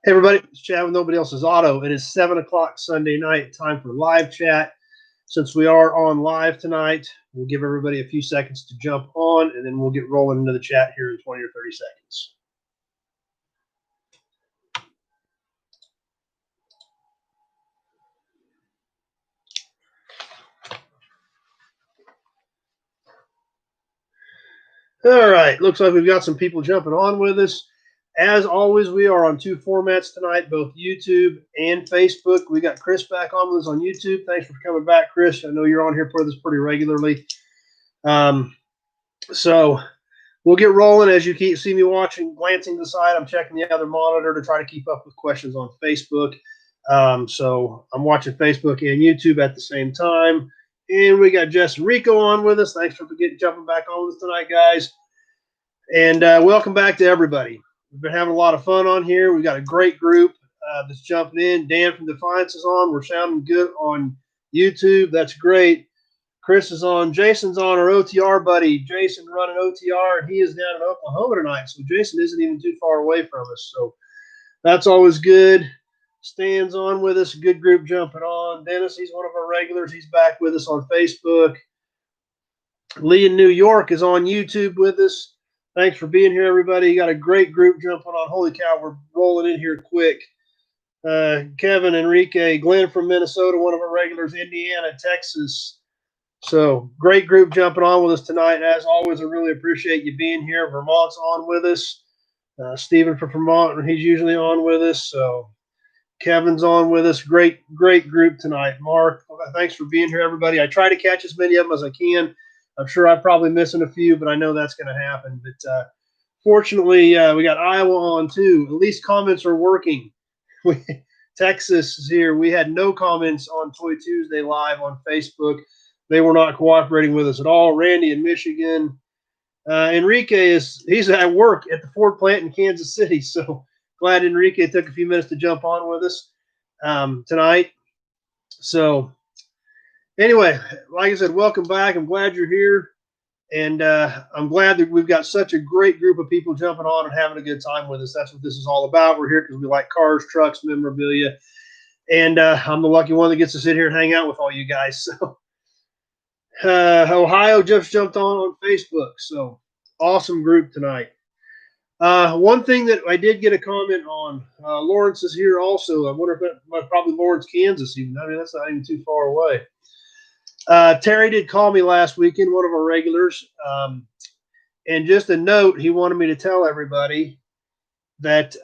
Hey everybody, it's Chad with Nobody Else's Auto. It is 7 o'clock Sunday night, time for live chat. Since we are on live tonight, we'll give everybody a few seconds to jump on, and then we'll get rolling into the chat here in 20 or 30 seconds. All right, looks like we've got some people jumping on with us. As always, we are on two formats tonight, both YouTube and Facebook. We got Chris back on with us on YouTube. Thanks for coming back, Chris. I know you're on here for this pretty regularly. So we'll get rolling as you keep see me watching, glancing to the side. I'm checking the other monitor to try to keep up with questions on Facebook. So I'm watching Facebook and YouTube at the same time. And we got Jess Rico on with us. Thanks for jumping back on with us tonight, guys. And welcome back to everybody. We've been having a lot of fun on here. We've got a great group that's jumping in. Dan from Defiance is on. We're sounding good on YouTube. That's great. Chris is on. Jason's on, our OTR buddy. Jason running OTR, and he is down in Oklahoma tonight. So Jason isn't even too far away from us. So that's always good. Stan's on with us. A good group jumping on. Dennis, he's one of our regulars. He's back with us on Facebook. Lee in New York is on YouTube with us. Thanks for being here, everybody. You got a great group jumping on. Holy cow, we're rolling in here quick. Kevin, Enrique, Glenn from Minnesota, one of our regulars, Indiana, Texas. So great group jumping on with us tonight. As always, I really appreciate you being here. Vermont's on with us. Stephen from Vermont, he's usually on with us. So Kevin's on with us. Great group tonight. Mark, thanks for being here, everybody. I try to catch as many of them as I can. I'm sure I'm probably missing a few, but I know that's going to happen. But fortunately, we got Iowa on too. At least comments are working. Texas is here. We had no comments on Toy Tuesday Live on Facebook. They were not cooperating with us at all. Randy in Michigan. Enrique he's at work at the Ford plant in Kansas City. So glad Enrique took a few minutes to jump on with us tonight. So anyway, like I said, welcome back. I'm glad you're here. And I'm glad that we've got such a great group of people jumping on and having a good time with us. That's what this is all about. We're here because we like cars, trucks, memorabilia. And I'm the lucky one that gets to sit here and hang out with all you guys. So Ohio just jumped on Facebook. So awesome group tonight. One thing that I did get a comment on, Lawrence is here also. I wonder if it might probably Lawrence, Kansas even. I mean, that's not even too far away. Terry did call me last weekend, one of our regulars. And just a note, he wanted me to tell everybody that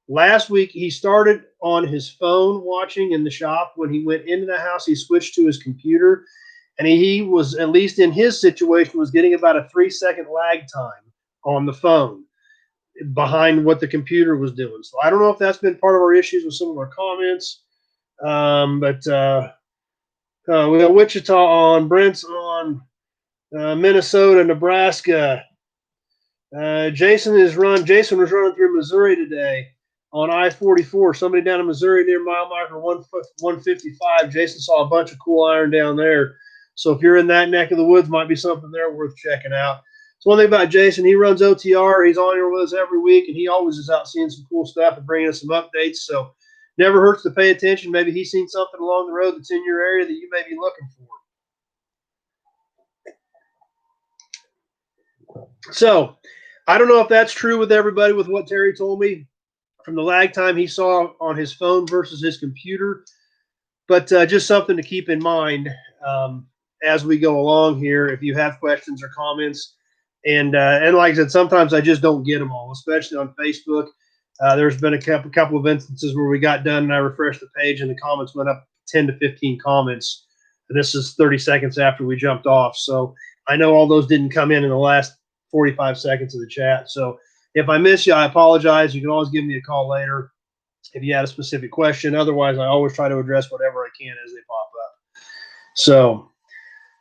last week he started on his phone watching in the shop. When he went into the house, he switched to his computer. And he was, at least in his situation, was getting about a 3-second lag time on the phone behind what the computer was doing. So I don't know if that's been part of our issues with some of our comments. But we got Wichita on, Brent's on, Minnesota, Nebraska. Jason was running through Missouri today on I-44. Somebody down in Missouri near mile marker 155. Jason saw a bunch of cool iron down there. So if you're in that neck of the woods, might be something there worth checking out. So one thing about Jason, he runs OTR. He's on here with us every week, and he always is out seeing some cool stuff and bringing us some updates. So never hurts to pay attention. Maybe he's seen something along the road that's in your area that you may be looking for. So I don't know if that's true with everybody with what Terry told me from the lag time he saw on his phone versus his computer, but just something to keep in mind as we go along here. If you have questions or comments, and like I said, sometimes I just don't get them all, especially on Facebook. There's been a couple of instances where we got done and I refreshed the page and the comments went up 10 to 15 comments. And this is 30 seconds after we jumped off. So I know all those didn't come in the last 45 seconds of the chat. So if I miss you, I apologize. You can always give me a call later if you had a specific question. Otherwise, I always try to address whatever I can as they pop up. So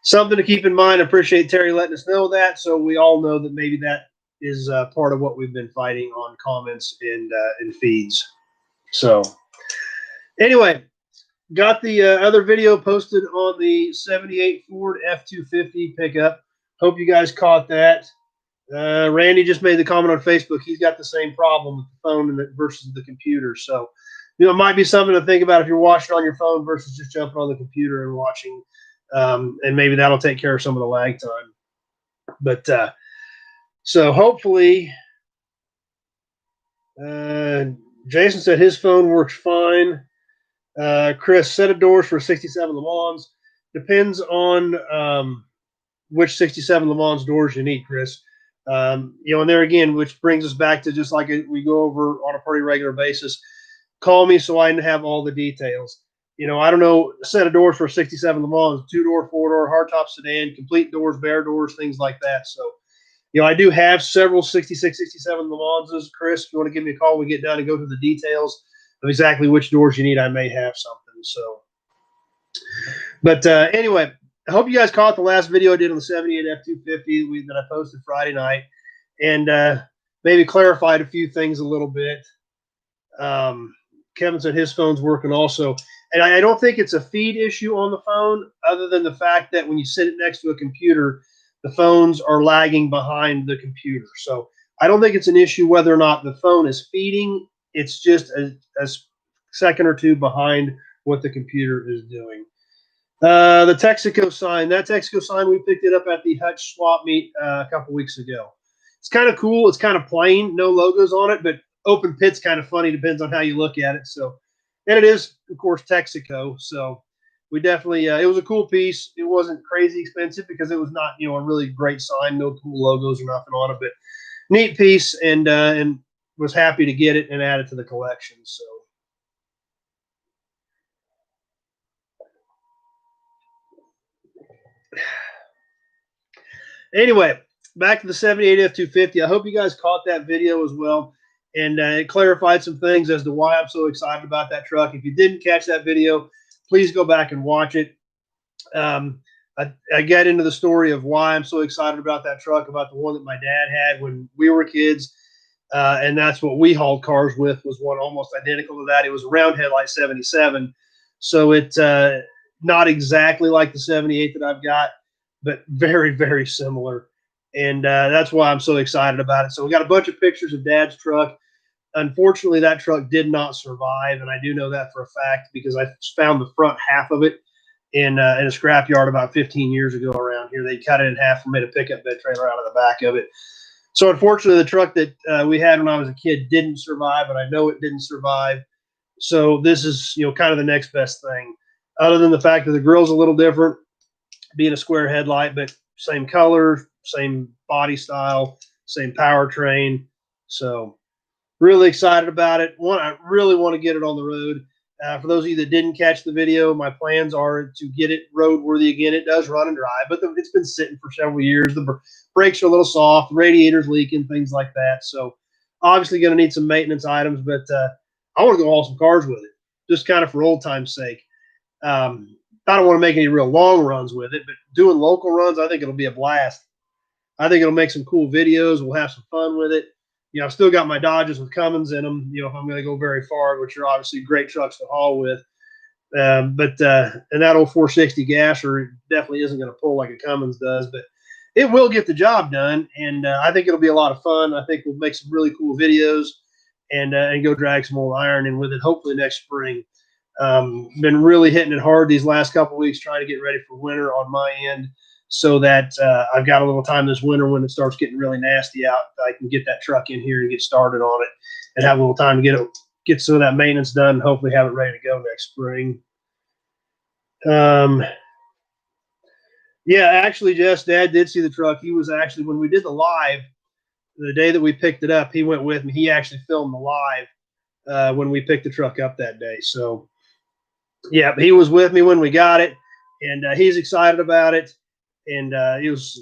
something to keep in mind. I appreciate Terry letting us know that, so we all know that maybe that is part of what we've been fighting on comments and feeds. So anyway, got the other video posted on the 78 Ford F-250 pickup. Hope you guys caught that. Randy just made the comment on Facebook. He's got the same problem with the phone versus the computer. So, it might be something to think about if you're watching on your phone versus just jumping on the computer and watching. And maybe that'll take care of some of the lag time. But so hopefully, Jason said his phone works fine. Chris, set of doors for 67 Le Mans. Depends on which 67 Le Mans doors you need, Chris. And there again, which brings us back to just like we go over on a pretty regular basis. Call me so I can have all the details. I don't know, a set of doors for 67 Le Mans, 2-door, 4-door, hardtop sedan, complete doors, bare doors, things like that. So, I do have several 66, 67 Le Manses. Chris, if you want to give me a call, we get done and go through the details of exactly which doors you need. I may have something. So, but anyway, I hope you guys caught the last video I did on the 78 F250 that I posted Friday night, and maybe clarified a few things a little bit. Kevin said his phone's working also. And I don't think it's a feed issue on the phone, other than the fact that when you sit it next to a computer, the phones are lagging behind the computer. So I don't think it's an issue whether or not the phone is feeding. It's just a second or two behind what the computer is doing. The Texaco sign, that Texaco sign, we picked it up at the Hutch swap meet a couple weeks ago. It's kind of cool. It's kind of plain, no logos on it, but open pit's kind of funny. Depends on how you look at it. So, and it is, of course, Texaco. So we definitely, it was a cool piece. It wasn't crazy expensive because it was not, a really great sign, no cool logos or nothing on it, but neat piece, and was happy to get it and add it to the collection. So. Anyway, back to the 78 F250. I hope you guys caught that video as well. And it clarified some things as to why I'm so excited about that truck. If you didn't catch that video, please go back and watch it. I get into the story of why I'm so excited about that truck, about the one that my dad had when we were kids. And that's what we hauled cars with, was one almost identical to that. It was a round headlight 77. So it's not exactly like the 78 that I've got, but very, very similar. And that's why I'm so excited about it. So we got a bunch of pictures of Dad's truck. Unfortunately, that truck did not survive, and I do know that for a fact because I found the front half of it in a scrapyard about 15 years ago around here. They cut it in half and made a pickup bed trailer out of the back of it. So unfortunately, the truck that we had when I was a kid didn't survive, and I know it didn't survive. So this is, kind of the next best thing, other than the fact that the grill's a little different, being a square headlight, but same color, same body style, same powertrain. So really excited about it. I really want to get it on the road. For those of you that didn't catch the video, my plans are to get it roadworthy again. It does run and drive, but it's been sitting for several years. The brakes are a little soft, the radiator's leaking, things like that. So obviously going to need some maintenance items, but I want to go haul some cars with it, just kind of for old time's sake. I don't want to make any real long runs with it, but doing local runs, I think it'll be a blast. I think it'll make some cool videos. We'll have some fun with it. I've still got my Dodges with Cummins in them, if I'm going to go very far, which are obviously great trucks to haul with. And that old 460 gasser definitely isn't going to pull like a Cummins does, but it will get the job done. And I think it'll be a lot of fun. I think we'll make some really cool videos and go drag some old iron in with it, hopefully next spring. Been really hitting it hard these last couple of weeks, trying to get ready for winter on my end, so that I've got a little time this winter when it starts getting really nasty out. I can get that truck in here and get started on it, and have a little time to get some of that maintenance done, and hopefully have it ready to go next spring. Yeah, actually, Jess, Dad did see the truck. He was actually, when we did the live, the day that we picked it up, he went with me. He actually filmed the live when we picked the truck up that day. So, yeah, he was with me when we got it, and he's excited about it. And he was,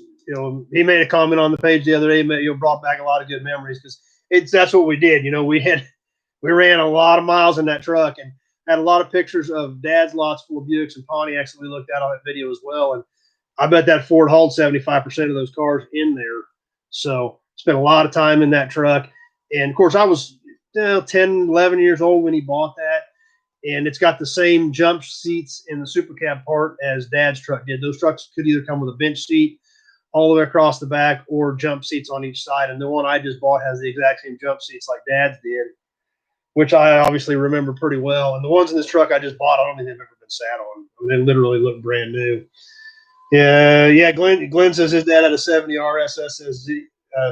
he made a comment on the page the other day, brought back a lot of good memories, because that's what we did. We ran a lot of miles in that truck and had a lot of pictures of Dad's lots full of Buicks and Pontiacs that we looked at on that video as well. And I bet that Ford hauled 75% of those cars in there. So spent a lot of time in that truck. And of course, I was 10, 11 years old when he bought that. And it's got the same jump seats in the Super Cab part as Dad's truck did. Those trucks could either come with a bench seat all the way across the back, or jump seats on each side. And the one I just bought has the exact same jump seats like Dad's did, which I obviously remember pretty well. And the ones in this truck I just bought, I don't think they've ever been sat on. I mean, they literally look brand new. Yeah. Glenn says his dad had a 70 RS SSZ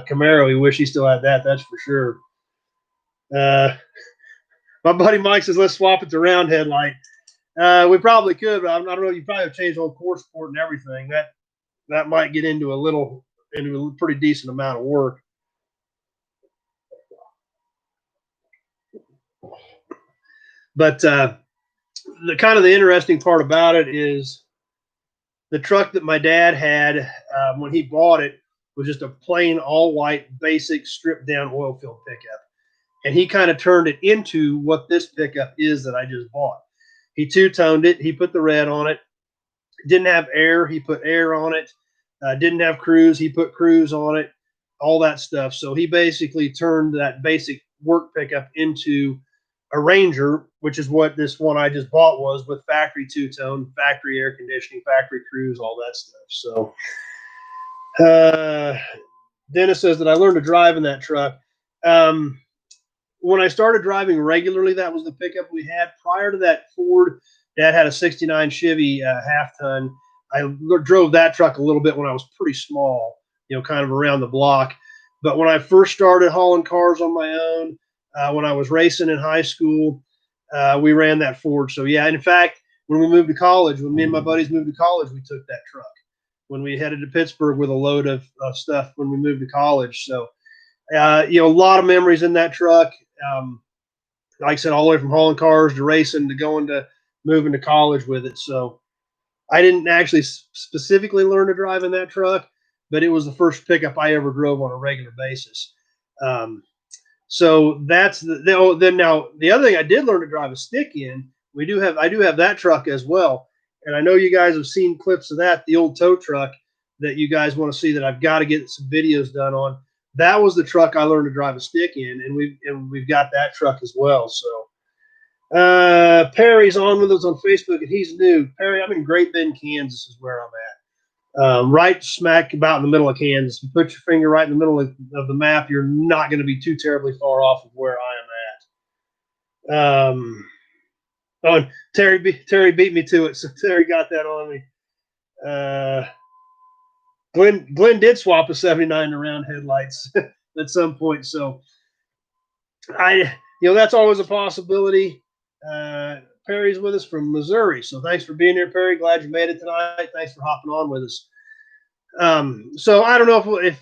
Camaro. He wish he still had that. That's for sure. My buddy Mike says, let's swap it to round headlight. We probably could, but I don't know. You probably have changed all core support and everything. That might get into a pretty decent amount of work. But the interesting part about it is the truck that my dad had when he bought it was just a plain all white, basic stripped down oil filled pickup. And he kind of turned it into what this pickup is that I just bought. He two-toned it. He put the red on it. Didn't have air. He put air on it. Didn't have cruise. He put cruise on it. All that stuff. So he basically turned that basic work pickup into a Ranger, which is what this one I just bought was, with factory two-tone, factory air conditioning, factory cruise, all that stuff. So Dennis says that I learned to drive in that truck. When I started driving regularly, that was the pickup we had. Prior to that, Ford, Dad had a 69 Chevy half-ton. I drove that truck a little bit when I was pretty small, kind of around the block. But when I first started hauling cars on my own, when I was racing in high school, we ran that Ford. So, yeah, in fact, when we moved to college, when me and my buddies moved to college, we took that truck. When we headed to Pittsburgh with a load of stuff when we moved to college. So, a lot of memories in that truck. Like I said, all the way from hauling cars to racing to moving to college with it. So I didn't actually specifically learn to drive in that truck, but it was the first pickup I ever drove on a regular basis. So that's then now the other thing I did learn to drive a stick in. I do have that truck as well. And I know you guys have seen clips of that, the old tow truck that you guys want to see that I've got to get some videos done on. That was the truck I learned to drive a stick in, and we've got that truck as well. So Perry's on with us on Facebook, and he's new. Perry, I'm in Great Bend, Kansas, is where I'm at. Right smack about in the middle of Kansas. You put your finger right in the middle of the map, you're not going to be too terribly far off of where I am at. And Terry beat me to it, so Terry got that on me. Glenn did swap a 79 to round headlights at some point. So that's always a possibility. Perry's with us from Missouri. So thanks for being here, Perry. Glad you made it tonight. Thanks for hopping on with us. So I don't know if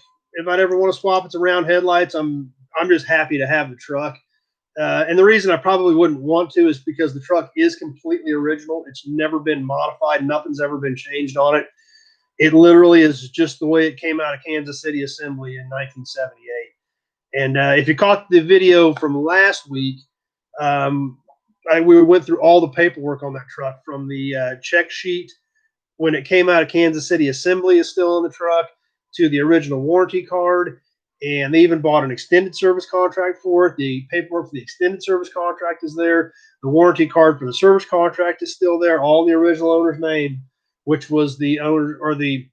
I'd ever want to swap it to round headlights. I'm just happy to have the truck. And the reason I probably wouldn't want to is because the truck is completely original. It's never been modified. Nothing's ever been changed on it. It literally is just the way it came out of Kansas City Assembly in 1978. And if you caught the video from last week, we went through all the paperwork on that truck, from the check sheet when it came out of Kansas City Assembly is still on the truck, to the original warranty card. And they even bought an extended service contract for it. The paperwork for the extended service contract is there. The warranty card for the service contract is still there, all in the original owner's name, which was the owner, or the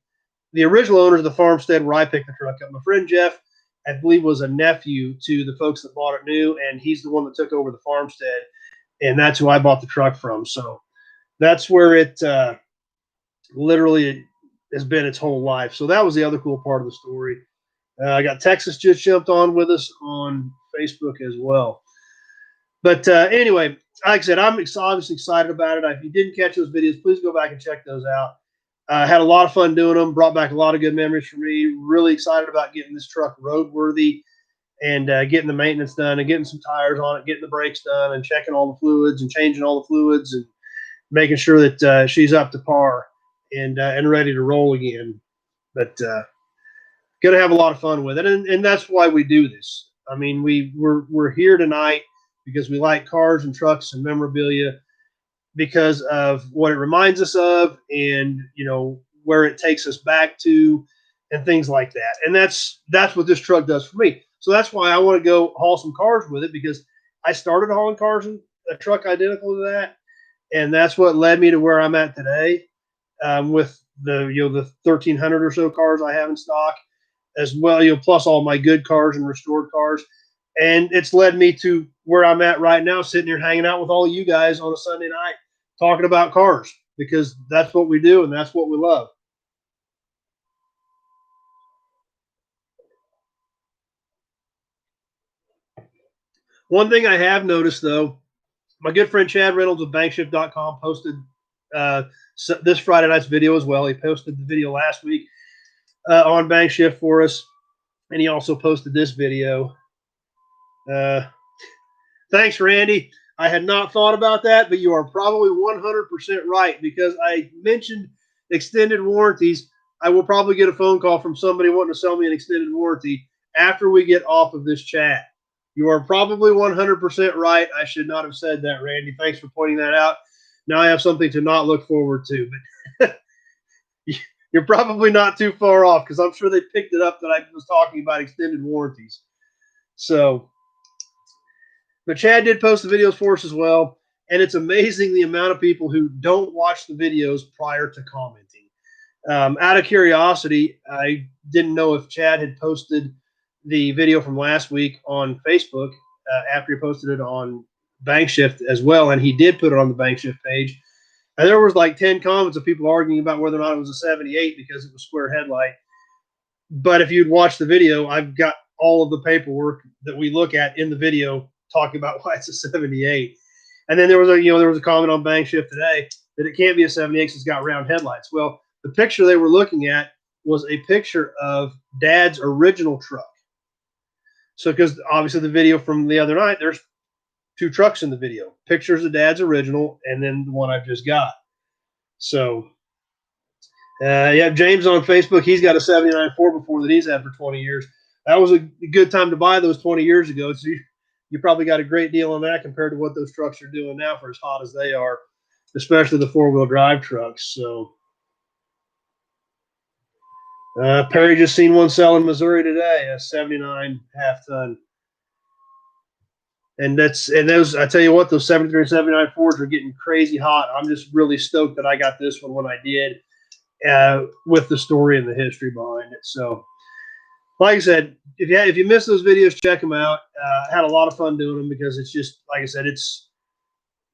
original owners of the farmstead where I picked the truck up. My friend Jeff, I believe, was a nephew to the folks that bought it new, and he's the one that took over the farmstead, and that's who I bought the truck from. So that's where it literally has been its whole life. So that was the other cool part of the story. I got Texas just jumped on with us on Facebook as well. But anyway, like I said, I'm obviously excited about it. If you didn't catch those videos, please go back and check those out. Had a lot of fun doing them. Brought back a lot of good memories for me. Really excited about getting this truck roadworthy and getting the maintenance done and getting some tires on it, getting the brakes done and checking all the fluids and changing all the fluids and making sure that she's up to par and ready to roll again. But going to have a lot of fun with it. And that's why we do this. I mean, we're here tonight because we like cars and trucks and memorabilia, because of what it reminds us of, and where it takes us back to, and things like that. And that's what this truck does for me. So that's why I want to go haul some cars with it, because I started hauling cars in a truck identical to that, and that's what led me to where I'm at today, with the 1,300 or so cars I have in stock, as well, plus all my good cars and restored cars. And it's led me to where I'm at right now, sitting here hanging out with all you guys on a Sunday night, talking about cars, because that's what we do and that's what we love. One thing I have noticed, though, my good friend Chad Reynolds of Bankshift.com posted this Friday night's video as well. He posted the video last week on Bankshift for us, and he also posted this video. Thanks, Randy. I had not thought about that, but you are probably 100% right, because I mentioned extended warranties. I will probably get a phone call from somebody wanting to sell me an extended warranty after we get off of this chat. You are probably 100% right. I should not have said that, Randy. Thanks for pointing that out. Now I have something to not look forward to. But you're probably not too far off, because I'm sure they picked it up that I was talking about extended warranties. So, but Chad did post the videos for us as well. And it's amazing the amount of people who don't watch the videos prior to commenting. Out of curiosity, I didn't know if Chad had posted the video from last week on Facebook after he posted it on Bankshift as well. And he did put it on the Bankshift page. And there was like 10 comments of people arguing about whether or not it was a 78 because it was square headlight. But if you'd watch the video, I've got all of the paperwork that we look at in the video talking about why it's a 78. And then there was a comment on Bankshift today that it can't be a 78 because it's got round headlights. Well, the picture they were looking at was a picture of Dad's original truck. So, because obviously the video from the other night, there's two trucks in the video. Pictures of Dad's original and then the one I've just got. So, yeah, James on Facebook, he's got a 79 4x4 that he's had for 20 years. That was a good time to buy those 20 years ago. So you probably got a great deal on that compared to what those trucks are doing now for as hot as they are, especially the four-wheel drive trucks. So, Perry just seen one sell in Missouri today, a 79 half-ton. And those, I tell you what, those 73 and 79 Fords are getting crazy hot. I'm just really stoked that I got this one when I did, with the story and the history behind it. So, like I said, if you missed those videos, check them out. I had a lot of fun doing them because it's just, like I said, it's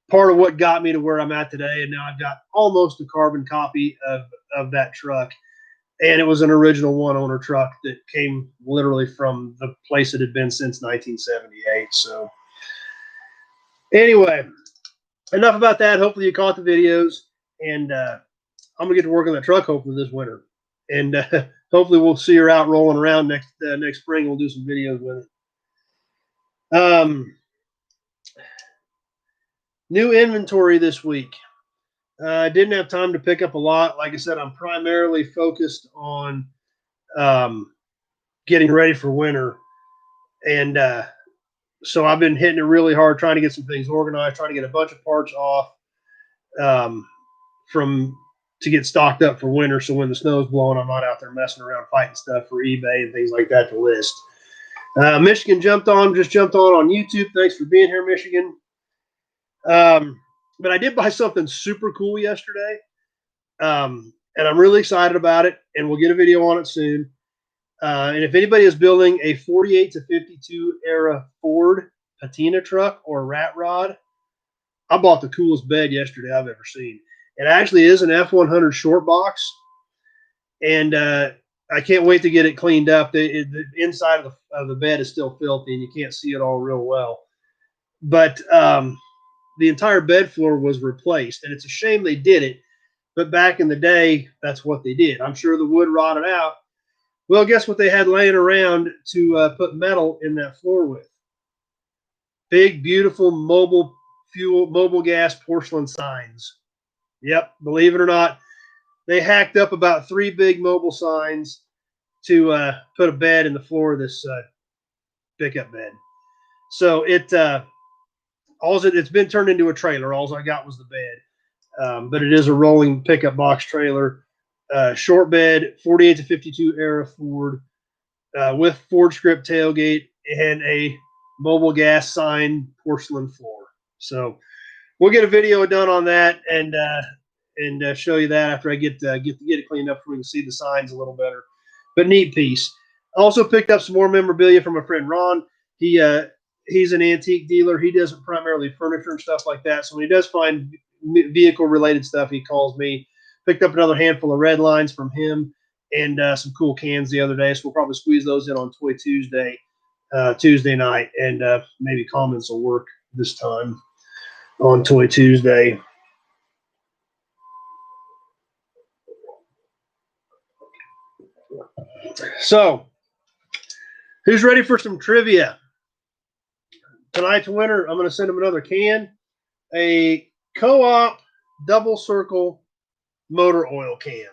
part of what got me to where I'm at today. And now I've got almost a carbon copy of that truck. And it was an original one-owner truck that came literally from the place it had been since 1978. So, anyway, enough about that. Hopefully you caught the videos. And I'm going to get to work on that truck hopefully this winter. And hopefully we'll see her out rolling around next spring. We'll do some videos with it. New inventory this week. I didn't have time to pick up a lot. Like I said, I'm primarily focused on getting ready for winter. And so I've been hitting it really hard, trying to get some things organized, trying to get a bunch of parts off to get stocked up for winter. So when the snow's blowing, I'm not out there messing around fighting stuff for eBay and things like that to list. Michigan just jumped on YouTube. Thanks for being here, Michigan. But I did buy something super cool yesterday. And I'm really excited about it, and we'll get a video on it soon. And if anybody is building a 48 to 52 era Ford patina truck or rat rod, I bought the coolest bed yesterday I've ever seen. It actually is an F100 short box, and I can't wait to get it cleaned up. The inside of the bed is still filthy, and you can't see it all real well. But the entire bed floor was replaced, and it's a shame they did it. But back in the day, that's what they did. I'm sure the wood rotted out. Well, guess what they had laying around to put metal in that floor with? Big, beautiful mobile gas porcelain signs. Yep, believe it or not, they hacked up about 3 big mobile signs to put a bed in the floor of this pickup bed. So it's been turned into a trailer. All I got was the bed, but it is a rolling pickup box trailer, short bed, 48 to 52 era Ford, with Ford script tailgate and a mobile gas sign porcelain floor. So we'll get a video done on that, and and show you that after I get it cleaned up so we can see the signs a little better. But neat piece. Also picked up some more memorabilia from my friend Ron. He's an antique dealer. He does primarily furniture and stuff like that. So when he does find vehicle related stuff, he calls me. Picked up another handful of red lines from him and some cool cans the other day. So we'll probably squeeze those in on Toy Tuesday, Tuesday night, and maybe comments will work this time on Toy Tuesday. So, who's ready for some trivia? Tonight's winner, I'm going to send him another can, a Co-op double circle motor oil can.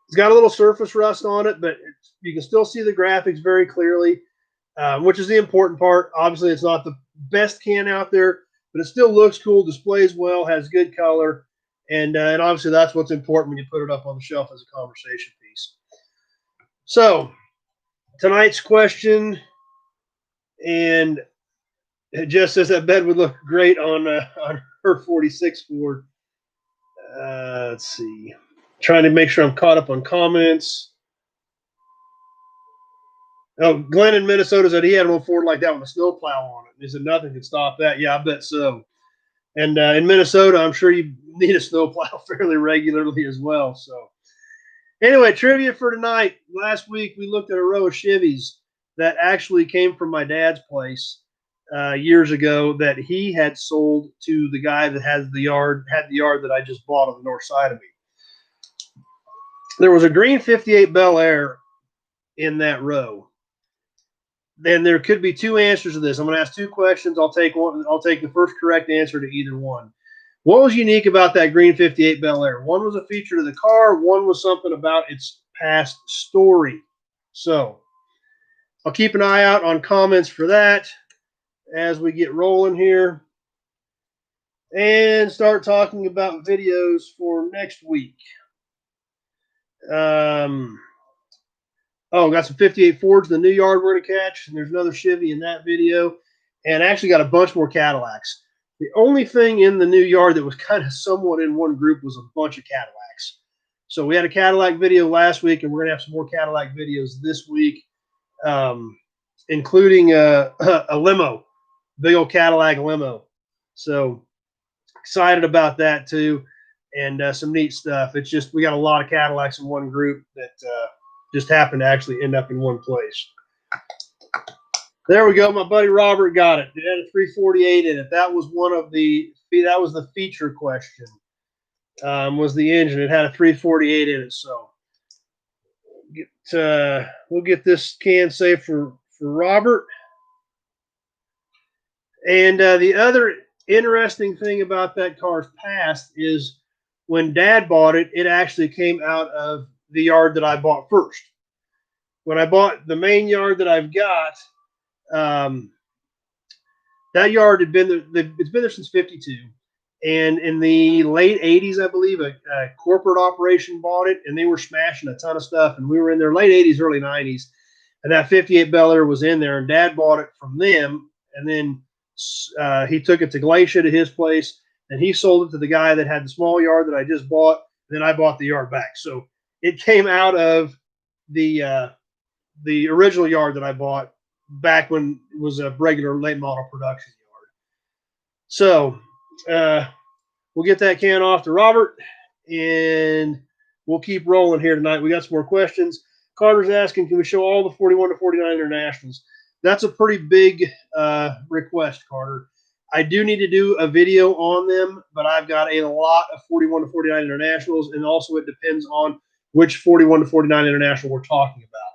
It's got a little surface rust on it, but you can still see the graphics very clearly, which is the important part. Obviously, it's not the best can out there, but it still looks cool, displays well, has good color, and obviously that's what's important when you put it up on the shelf as a conversation piece. So, tonight's question, and it just says that bed would look great on her 46 Ford. Let's see. Trying to make sure I'm caught up on comments. Oh, Glenn in Minnesota said he had an old Ford like that with a snowplow on it. He said nothing could stop that. Yeah, I bet so. And in Minnesota, I'm sure you need a snowplow fairly regularly as well. So, anyway, trivia for tonight. Last week we looked at a row of Chevys that actually came from my dad's place years ago that he had sold to the guy that had the yard that I just bought on the north side of me. There was a green 58 Bel Air in that row. Then there could be two answers to this. I'm going to ask two questions. I'll take one. I'll take the first correct answer to either one. What was unique about that green 58 Bel Air? One was a feature to the car. One was something about its past story. So I'll keep an eye out on comments for that as we get rolling here and start talking about videos for next week. Got some 58 Fords in the new yard we're going to catch, and there's another Chevy in that video, and actually got a bunch more Cadillacs. The only thing in the new yard that was kind of somewhat in one group was a bunch of Cadillacs. So we had a Cadillac video last week, and we're going to have some more Cadillac videos this week, including a limo, big old Cadillac limo. So excited about that too, and some neat stuff. It's just we got a lot of Cadillacs in one group that just happened to actually end up in one place. There we go. My buddy Robert got it. It had a 348 in it. That was the feature question. Was the engine. It had a 348 in it. So we'll get this can saved for Robert. And the other interesting thing about that car's past is when Dad bought it, it actually came out of the yard that I bought first. When I bought the main yard that I've got, that yard had been there. It's been there since '52, and in the late '80s, I believe, a corporate operation bought it, and they were smashing a ton of stuff. And we were in their late '80s, early '90s, and that 58 Bel Air was in there. And Dad bought it from them, and then he took it to Glacier to his place, and he sold it to the guy that had the small yard that I just bought. Then I bought the yard back, so it came out of the original yard that I bought back when it was a regular late model production yard. So we'll get that can off to Robert, and we'll keep rolling here tonight. We got some more questions. Carter's asking, can we show all the 41 to 49 internationals? That's a pretty big request, Carter. I do need to do a video on them, but I've got a lot of 41 to 49 internationals, and also it depends on which 41 to 49 international we're talking about,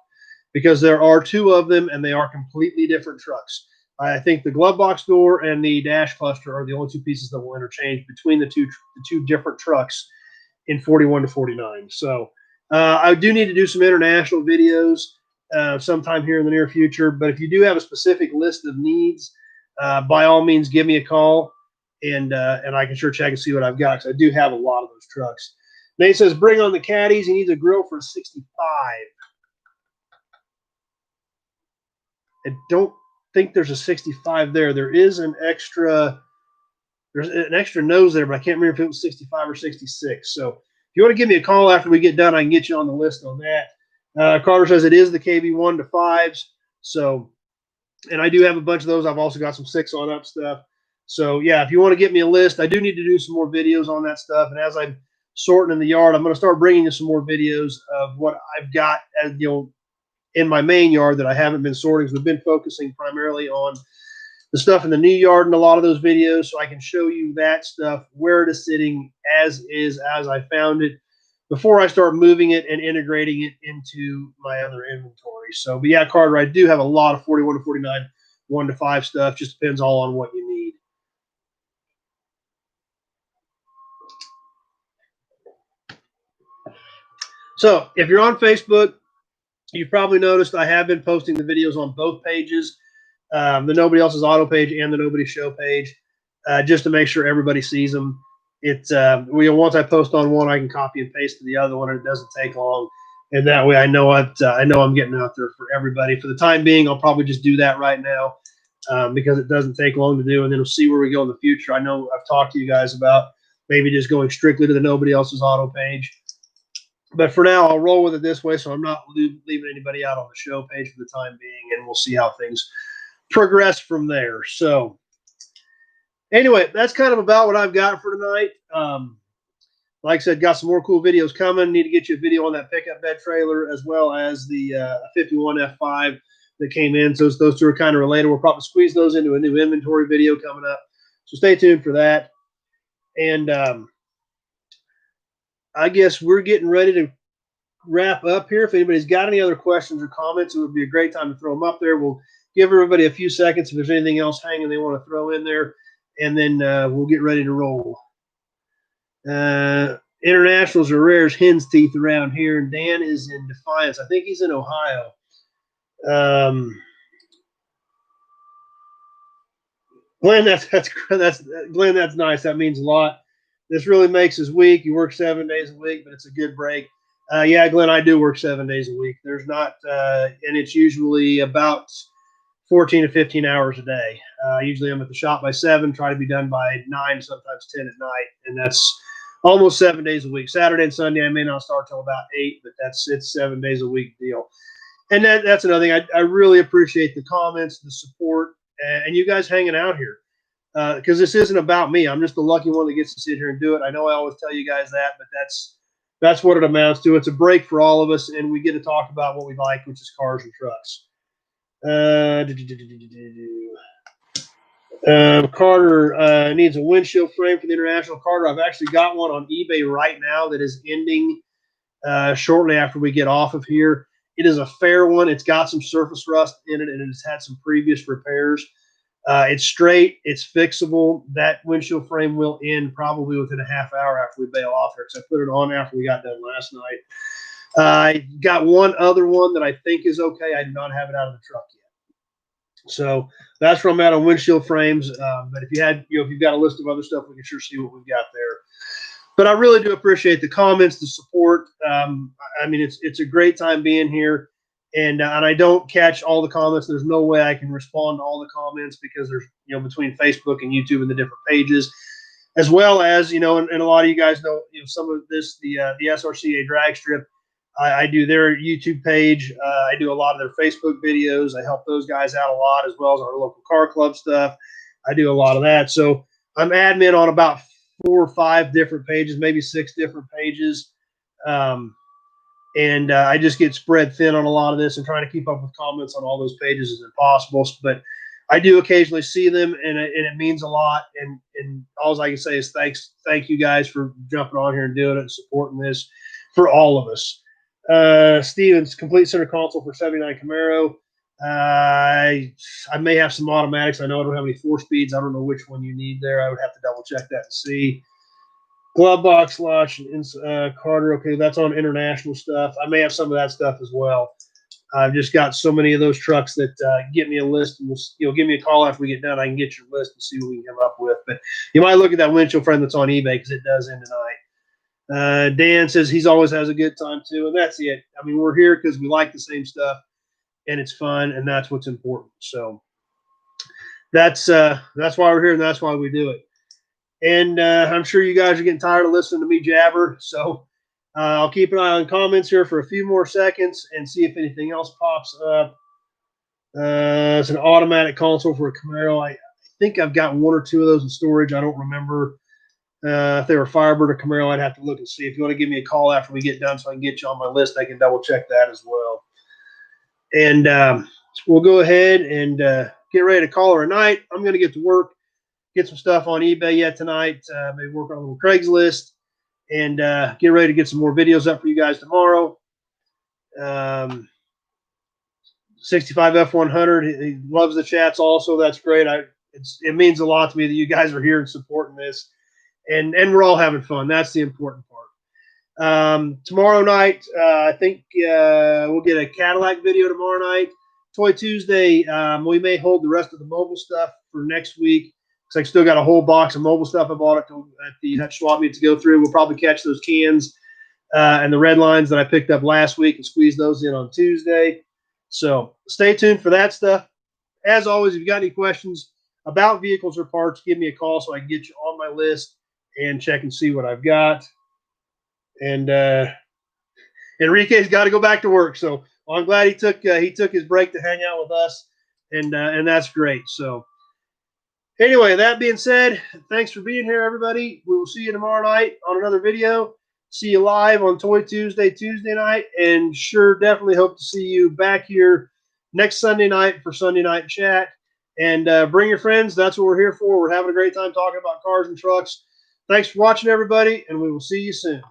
because there are two of them, and they are completely different trucks. I think the glove box door and the dash cluster are the only two pieces that will interchange between the two different trucks in 41 to 49. So I do need to do some international videos sometime here in the near future. But if you do have a specific list of needs, by all means, give me a call, and I can sure check and see what I've got, because I do have a lot of those trucks. Nate says, bring on the caddies. He needs a grill for 65. I don't think there's a 65 there. There is an extra there's an extra nose there, but I can't remember if it was 65 or 66. So if you want to give me a call after we get done, I can get you on the list on that. Carter says it is the KB1 to 5s. So, and I do have a bunch of those. I've also got some 6 on up stuff. So yeah, if you want to get me a list, I do need to do some more videos on that stuff. And as I'm sorting in the yard, I'm going to start bringing you some more videos of what I've got as, you know, in my main yard that I haven't been sorting. So we've been focusing primarily on the stuff in the new yard in a lot of those videos, so I can show you that stuff, where it is sitting as is, as I found it, before I start moving it and integrating it into my other inventory. So, but yeah, Carter, I do have a lot of 41 to 49, 1 to 5 stuff. Just depends all on what you need. So if you're on Facebook, you've probably noticed I have been posting the videos on both pages, the Nobody Else's Auto page and the Nobody Show page, just to make sure everybody sees them. It's once I post on one, I can copy and paste to the other one, and it doesn't take long. And that way, I know I'm getting out there for everybody. For the time being, I'll probably just do that right now because it doesn't take long to do, and then we'll see where we go in the future. I know I've talked to you guys about maybe just going strictly to the Nobody Else's Auto page. But for now, I'll roll with it this way, so I'm not leaving anybody out on the show page for the time being, and we'll see how things progress from there. So anyway, that's kind of about what I've got for tonight. Like I said, got some more cool videos coming. Need to get you a video on that pickup bed trailer as well as the 51 F5 that came in. So those two are kind of related. We'll probably squeeze those into a new inventory video coming up. So stay tuned for that. And I guess we're getting ready to wrap up here. If anybody's got any other questions or comments, it would be a great time to throw them up there. We'll give everybody a few seconds if there's anything else hanging they want to throw in there, and then we'll get ready to roll. Internationals are rare as hen's teeth around here, and Dan is in Defiance. I think he's in Ohio. Glenn, Glenn, that's nice. That means a lot. This really makes his week. You work 7 days a week, but it's a good break. Yeah, Glenn, I do work 7 days a week. There's not, and it's usually about 14 to 15 hours a day. Usually I'm at the shop by 7, try to be done by 9, sometimes 10 at night, and that's almost 7 days a week. Saturday and Sunday I may not start till about 8, but it's 7 days a week deal. And that's another thing. I really appreciate the comments, the support, and you guys hanging out here. Because this isn't about me. I'm just the lucky one that gets to sit here and do it. I know I always tell you guys that, but that's what it amounts to. It's a break for all of us, and we get to talk about what we like, which is cars and trucks. Carter needs a windshield frame for the International. Carter, I've actually got one on eBay right now that is ending shortly after we get off of here. It is a fair one. It's got some surface rust in it, and it's had some previous repairs. It's straight. It's fixable. That windshield frame will end probably within a half hour after we bail off here, because I put it on after we got done last night. I got one other one that I think is okay. I do not have it out of the truck yet. So that's where I'm at on windshield frames. But if you've got a list of other stuff, we can sure see what we've got there. But I really do appreciate the comments, the support. I mean, it's a great time being here, and I don't catch all the comments. There's no way I can respond to all the comments because there's between Facebook and YouTube and the different pages, as well as and a lot of you guys know some of this the SRCA drag strip. I do their YouTube page. I do a lot of their Facebook videos. I help those guys out a lot, as well as our local car club stuff. I do a lot of that. So I'm admin on about 4 or 5 different pages, maybe 6 different pages. And I just get spread thin on a lot of this, and trying to keep up with comments on all those pages is impossible. But I do occasionally see them, and it means a lot. And all I can say is thank you guys for jumping on here and doing it and supporting this for all of us. Stevens, complete center console for 79 Camaro. I may have some automatics. I know I don't have any 4-speeds. I don't know which one you need there. I would have to double check that and see. Glove box launch, Carter. Okay, that's on international stuff. I may have some of that stuff as well. I've just got so many of those trucks that get me a list, and give me a call after we get done. I can get your list and see what we can come up with. But you might look at that windshield frame that's on eBay, because it does end tonight. Dan says he's always has a good time too, and that's it. I mean, we're here because we like the same stuff, and it's fun, and that's what's important. So that's why we're here, and that's why we do it. And I'm sure you guys are getting tired of listening to me jabber. So I'll keep an eye on comments here for a few more seconds and see if anything else pops up. It's an automatic console for a Camaro. I think I've got one or two of those in storage. I don't remember if they were Firebird or Camaro. I'd have to look and see. If you want to give me a call after we get done so I can get you on my list, I can double check that as well. And we'll go ahead and get ready to call her a night. I'm going to get to work, get some stuff on eBay yet tonight, maybe work on a little Craigslist, and get ready to get some more videos up for you guys tomorrow. 65 F100, he loves the chats also. That's great. It means a lot to me that you guys are here and supporting this, and we're all having fun. That's the important part. Tomorrow night, I think we'll get a Cadillac video tomorrow night. Toy Tuesday, we may hold the rest of the mobile stuff for next week because I still got a whole box of mobile stuff I bought at the Hutch Swap meet to go through. We'll probably catch those cans and the red lines that I picked up last week and squeeze those in on Tuesday. So stay tuned for that stuff. As always, if you got any questions about vehicles or parts, give me a call so I can get you on my list and check and see what I've got. And Enrique's got to go back to work, so I'm glad he took his break to hang out with us, and that's great. So anyway, that being said, thanks for being here, everybody. We will see you tomorrow night on another video. See you live on Toy Tuesday night, and sure, definitely hope to see you back here next Sunday night for Sunday night chat. And bring your friends. That's what we're here for. We're having a great time talking about cars and trucks. Thanks for watching, everybody, and we will see you soon.